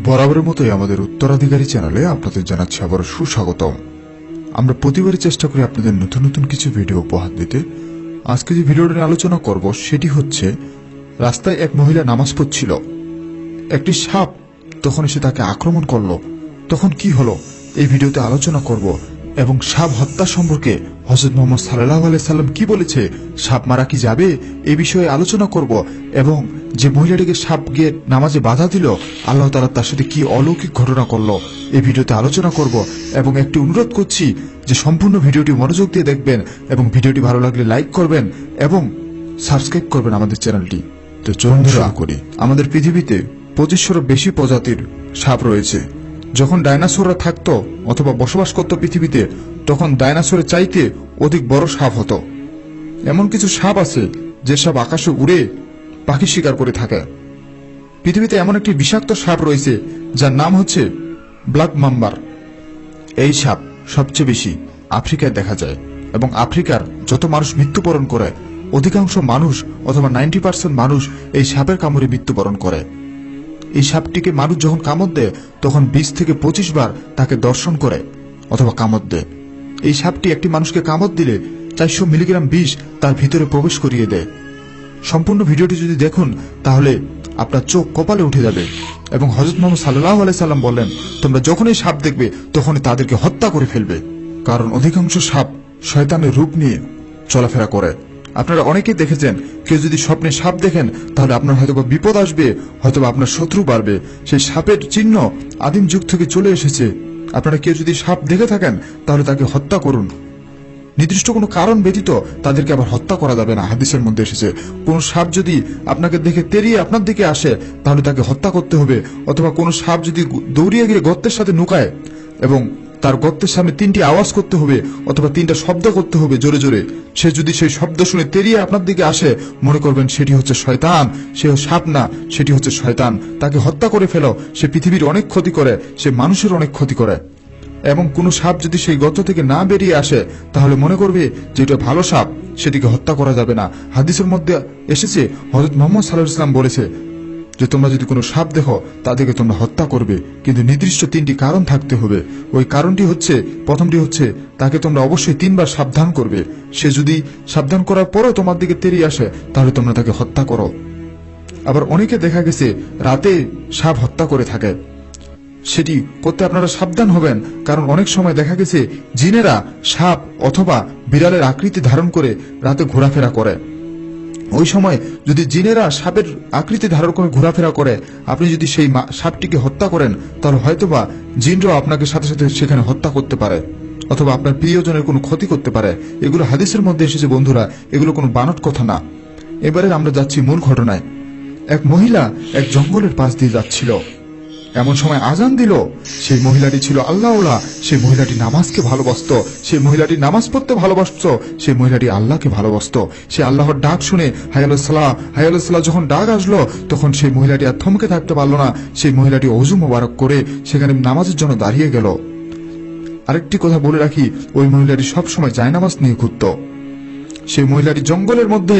বরাবরের মতোই আমাদের উত্তরাধিকারী চ্যানেলে আপনাদের জানাচ্ছি আবার সুস্বাগতম। আমরা প্রতিবারই চেষ্টা করি আপনাদের নতুন নতুন কিছু ভিডিও উপহার দিতে। আজকে যে ভিডিওটা নিয়ে আলোচনা করব সেটি হচ্ছে, রাস্তায় এক মহিলা নামাজ পড়ছিল, একটি সাপ তখন এসে তাকে আক্রমণ করলো। তখন কি হলো এই ভিডিওতে আলোচনা করব, এবং সাপ হত্যা সম্পর্কে হযরত মুহাম্মদ সাল্লাল্লাহু আলাইহি সাল্লাম কি বলেছে, সাপ মারা কি যাবে এই বিষয়ে আলোচনা করব। এবং যে মহিলাটিকে সাপ গিয়ে নামাজে বাধা দিল, আল্লাহ তাআলা তার সাথে কি অলৌকিক ঘটনা করলো এই ভিডিওতে আলোচনা করব। এবং একটি অনুরোধ করছি যে সম্পূর্ণ ভিডিওটি মনোযোগ দিয়ে দেখবেন, এবং ভিডিওটি ভালো লাগলে লাইক করবেন এবং সাবস্ক্রাইব করবেন আমাদের চ্যানেলটি। তো চলুন শুরু করি। আমাদের পৃথিবীতে 2500-এরও বেশি প্রজাতির সাপ রয়েছে। যখন ডাইনোসররা থাকতো অথবা বসবাস করত পৃথিবীতে, তখন ডাইনোসরের চাইতে অধিক বড় সাপ হতো। এমন কিছু সাপ আছে যে সাপ আকাশে উড়ে পাখি শিকার করে থাকে। পৃথিবীতে এমন একটি বিষাক্ত সাপ রয়েছে যার নাম হচ্ছে ব্ল্যাক মাম্বার। এই সাপ সবচেয়ে বেশি আফ্রিকায় দেখা যায়, এবং আফ্রিকার যত মানুষ মৃত্যুবরণ করে, অধিকাংশ মানুষ অথবা 90% মানুষ এই সাপের কামড়ে মৃত্যুবরণ করে। এই সাপটিকে মানুষ যখন কামড় দেয় তখন 20 থেকে 25 বার তাকে দর্শন করে অথবা কামড় দেয়। এই সাপটি একটি মানুষকে কামড় দিলে 400 মিলিগ্রাম বিষ তার ভিতরে প্রবেশ করিয়ে দেয়। সম্পূর্ণ ভিডিওটি যদি দেখুন তাহলে আপনার চোখ কপালে উঠে যাবে। এবং হযরত মুহাম্মদ সাল্লাল্লাহু আলাইহি সাল্লাম বলেন, তোমরা যখনই সাপ দেখবে তখনই তাদেরকে হত্যা করে ফেলবে, কারণ অধিকাংশ সাপ শয়তানের রূপ নিয়ে চলাফেরা করে। আপনারা অনেকেই দেখেছেন, কেউ যদি স্বপ্নে সাপ দেখেন তাহলে আপনার হয়তো বিপদ আসবে, হয়তো আপনার শত্রু বাড়বে। সেই সাপের চিহ্ন আদিম যুগ থেকে চলে এসেছে। আপনারা কেউ যদি সাপ দেখে থাকেন তাহলে তাকে হত্যা করুন। নির্দিষ্ট কোনো কারণ ব্যতীত তাদেরকে আবার হত্যা করা যাবে না। হাদিসের মধ্যে এসেছে, কোন সাপ যদি আপনাকে দেখে তেড়িয়ে আপনার দিকে আসে তাহলে তাকে হত্যা করতে হবে। অথবা কোনো সাপ যদি দৌড়িয়ে গিয়ে গর্তের সাথে নুকায় এবং তার গর্তের সামনে 3টি আওয়াজ করতে হবে অথবা 3টা শব্দ করতে হবে জোরে জোরে, সে যদি সেই শব্দ শুনে তেড়িয়ে আপনার দিকে আসে, মনে করবেন সেটি হচ্ছে শয়তান, সে সাপ না, সেটি হচ্ছে শয়তান। তাকে হত্যা করে ফেলো। সে পৃথিবীর অনেক ক্ষতি করে, সে মানুষের অনেক ক্ষতি করে। এবং কোন সাপ যদি সেই গর্ত থেকে না বেরিয়ে আসে তাহলে মনে করবে যে এটা ভালো সাপ, সেটিকে হত্যা করা যাবে না। হাদিসের মধ্যে এসেছে, হযরত মুহাম্মদ সাল্লাল্লাহু আলাইহি সাল্লাম বলেছে যে তোমরা যদি কোনো সাপ দেখো তাদেরকে তোমরা হত্যা করবে, কিন্তু নির্দিষ্ট 3টি কারণ থাকতে হবে। ওই কারণটি হচ্ছে, প্রথমটি হচ্ছে তাকে তোমরা অবশ্যই 3 বার সাবধান করবে। সে যদি সাবধান করার পরও তোমার দিকে তেড়িয়ে আসে তাহলে তোমরা তাকে হত্যা করো। আবার অনেকে দেখা গেছে রাতে সাপ হত্যা করে থাকে। সেটি করতে আপনারা সাবধান হবেন, কারণ অনেক সময় দেখা গেছে জিনেরা সাপ অথবা বিড়ালের আকৃতি ধারণ করে রাতে ঘোরাফেরা করে। ওই সময় যদি জিনেরা সাপের আকৃতি ধারণ করে ঘোরাফেরা করে, আপনি যদি সেই সাপটিকে হত্যা করেন তাহলে হয়তোবা জিনরাও আপনাকে সাথে সাথে সেখানে হত্যা করতে পারে অথবা আপনার প্রিয়জনের কোনো ক্ষতি করতে পারে। এগুলো হাদিসের মধ্যে এসেছে বন্ধুরা, এগুলো কোনো বানোট কথা না। এবারে আমরা যাচ্ছি মূল ঘটনায়। এক মহিলা এক জঙ্গলের পাশ দিয়ে যাচ্ছিল, এমন সময় আজান দিল। সেই মহিলাটি ছিল আল্লাহওয়ালা, সেই মহিলাটি নামাজকে ভালোবাসতো, সেই মহিলাটি নামাজ পড়তে ভালোবাসতো, সেই মহিলাটি আল্লাহকে ভালোবাসতো। সে আল্লাহর ডাক শুনে হাইয়ালুস সালাহ হাইয়ালুস সালাহ যখন ডাক আসলো, তখন সেই মহিলাটি আর থমকে থাকতে পারলো না। সেই মহিলাটি ওযু মোবারক করে সেখানে নামাজের জন্য দাঁড়িয়ে গেল। আরেকটি কথা বলে রাখি, ওই মহিলাটি সবসময় জায়নামাজ নিয়ে ঘুরত। সেই মহিলাটি জঙ্গলের মধ্যে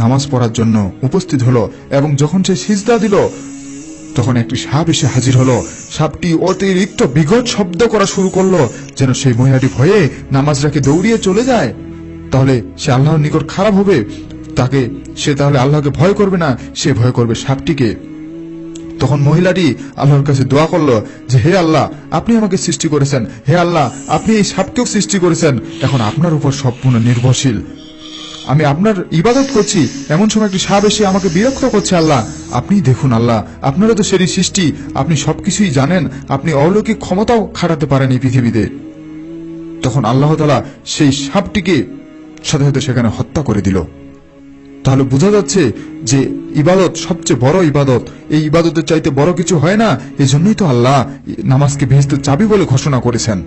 নামাজ পড়ার জন্য উপস্থিত হলো, এবং যখন সে সিজদা দিল তখন একটি সাপ এসে হাজির হলো। সাপটি অতিরিক্ত বিকট শব্দ করা শুরু করলো, যেন সেই মহিলাটি ভয়ে নামাজ রেখে দৌড়িয়ে চলে যায়। তাহলে সে আল্লাহর নিকট খারাপ হবে, সে তাহলে আল্লাহকে ভয় করবে না, সে ভয় করবে সাপটিকে। তখন মহিলাটি আল্লাহর কাছে দোয়া করলো যে, হে আল্লাহ, আপনি আমাকে সৃষ্টি করেছেন, হে আল্লাহ, আপনি এই সাপকেও সৃষ্টি করেছেন, এখন আপনার উপর সম্পূর্ণ নির্ভরশীল। আমি আপনার ইবাদত করছি, এমন সময় একটি সাপ এসে আমাকে বিরক্ত করছে। আল্লাহ, আপনি দেখুন, আল্লাহ, আপনারা তো সেই সৃষ্টি, আপনি সবকিছুই জানেন, আপনি অলৌকিক ক্ষমতাও খাটাতে পারেন এই পৃথিবীতে। তখন আল্লাহ তাআলা সেই সাপটিকে সাথে সাথে সেখানে হত্যা করে দিল। তাহলে বোঝা যাচ্ছে যে ইবাদত সবচেয়ে বড় ইবাদত, এই ইবাদতের চাইতে বড় কিছু হয় না। এই জন্যই তো আল্লাহ নামাজকে বেহেশতের চাবি বলে ঘোষণা করেছেন।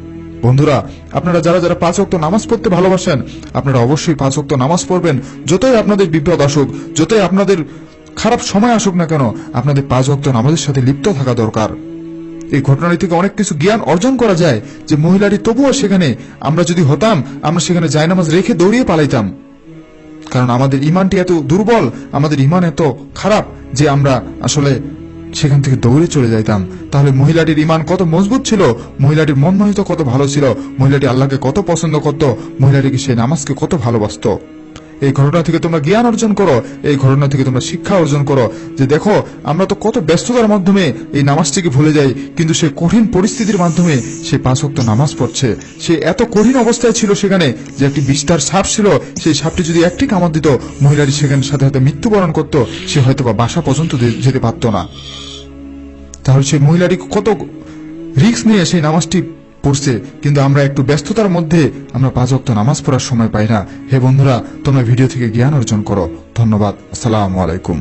বন্ধুরা, আপনারা যারা যারা 5 ওয়াক্ত নামাজ পড়তে ভালোবাসেন, আপনারা অবশ্যই 5 ওয়াক্ত নামাজ পড়বেন। যতই আপনাদের বিপদ আসুক, যতই আপনাদের খারাপ সময় আসুক না কেন, আপনাদের 5 ওয়াক্ত নামাজের সাথে লিপ্ত থাকা দরকার। এই ঘটনাটি থেকে অনেক কিছু জ্ঞান অর্জন করা যায়, যে মহিলাটি তবুও সেখানে, আমরা যদি হতাম আমরা সেখানে জায়নামাজ রেখে দৌড়িয়ে পালাইতাম। কারণ আমাদের ইমানটি এত দুর্বল, আমাদের ইমান এত খারাপ যে আমরা আসলে সেখান থেকে দৌড়ে চলে যাইতাম, তাহলে মহিলাটির ঈমান কত মজবুত ছিল, মহিলাটির মন মানসিকতা কত ভালো ছিল, মহিলাটি আল্লাহকে কত পছন্দ করত, মহিলাটিকে সেই নামাজকে কত ভালোবাসতো। এই ঘটনা থেকে তোমরা জ্ঞান অর্জন করো, এই ঘটনা থেকে তোমরা শিক্ষা অর্জন করো যে দেখো আমরা তো কত ব্যস্ততার মাধ্যমে এই নামাজটিকে ভুলে যাই, কিন্তু সে কঠিন পরিস্থিতির মাধ্যমে সে 5 ওয়াক্ত নামাজ পড়ছে। সে এত কঠিন অবস্থায় ছিল সেখানে যে একটি বিস্তার সাপ ছিল, সেই সাপটি যদি একটি কামড় দিত মহিলাটি সেখানে সাথে সাথে মৃত্যুবরণ করত, সে হয়তো বা বাসা পর্যন্ত যেতে পারত না। তাহলে সেই মহিলাটি কত রিস্ক নিয়ে সেই নামাজটি পড়ছে, কিন্তু আমরা একটু ব্যস্ততার মধ্যে আমরা 5 ওয়াক্ত নামাজ পড়ার সময় পাই না। হে বন্ধুরা, তোমরা ভিডিও থেকে জ্ঞান অর্জন করো। ধন্যবাদ। আসসালামু আলাইকুম।